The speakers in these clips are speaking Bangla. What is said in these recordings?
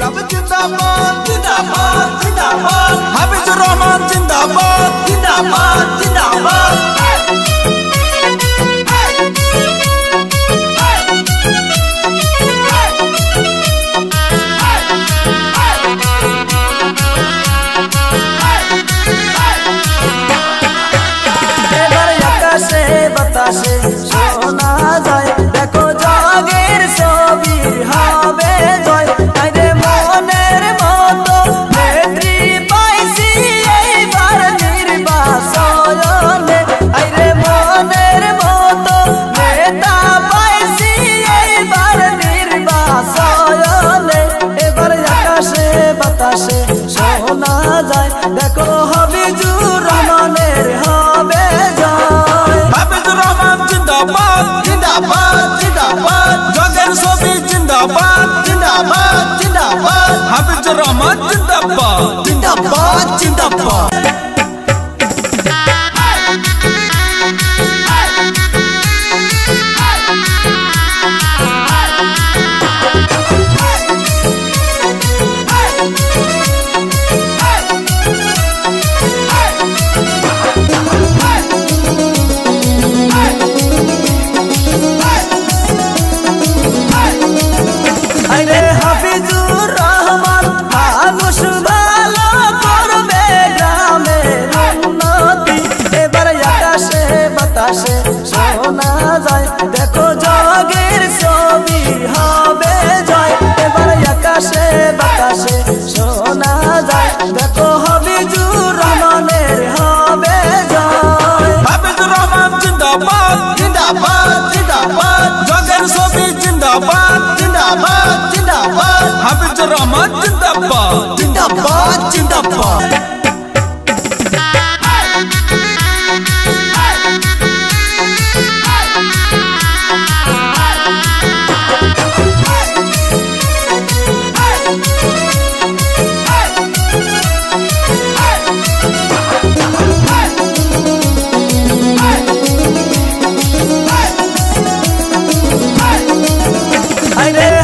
ইনকিলাব জিন্দাবাদ জিন্দাবাদ জিন্দাবাদ হাফিজুর রহমান জিন্দাবাদ জিন্দাবাদ জিন্দাবাদ বাতাসে শোনা যায় দেখো জগের ছবি হবে জয় তাইরে মনের মতো নেত্রী পাইছি এইবার নির্বাচনে আইরে মনের মতো নেতা পাইছি এইবার নির্বাচনে এবার আকাশে বাতাসে শোনা যায় দেখো হাফিজুর রহমানের হবে জয় জিন্দাবাদ জিন্দাবাদ জিন্দাবাদ জগের ছবি জিন্দাবাদ জিন্দাবাদ জিন্দাবাদ হাফিজুর রহমান জিন্দাবাদ জিন্দাবাদ জিন্দাবাদ হাফিজুর রহমান মানুষ ভালো করবে গ্রামের উন্নতি এবার আকাশে বাতাসে শোনা যায় দেখো জগের ছবি হবে জয় এবার আকাশে বাতাসে শোনা যায় দেখো হাফিজুর রহমানের হবে জয় হাফিজুর রহমান জিন্দাবাদ জিন্দাবাদ জিন্দাবাদ জগের ছবি জিন্দাবাদ জিন্দাবাদ জিন্দাবাদ হাফিজুর রহমান জিন্দাবাদ জিন্দাবাদ জিন্দাবাদ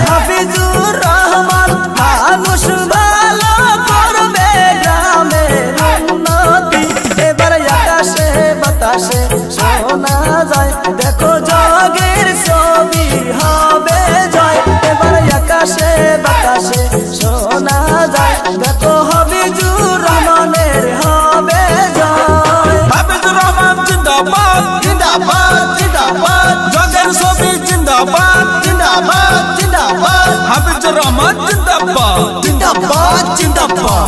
হাফিজুর রহমান মানুষ ভালো করবে গ্রামের উন্নতি এবার আকাশে বাতাসে শোনা যায় দেখো জগের ছবি হবে জয় এবার আকাশে বাতাসে শোনা যায় দেখো হাফিজুর রহমানের হবে জয় হাফিজুর রহমান জিন্দাবাদ জিন্দাবাদ জিন্দাবাদ জগের ছবি জিন্দাবাদ জিন্দাবাদ জিন্দাবাদ হাফিজুর রহমান জিন্দাবাদ জিন্দাবাদ জিন্দাবাদ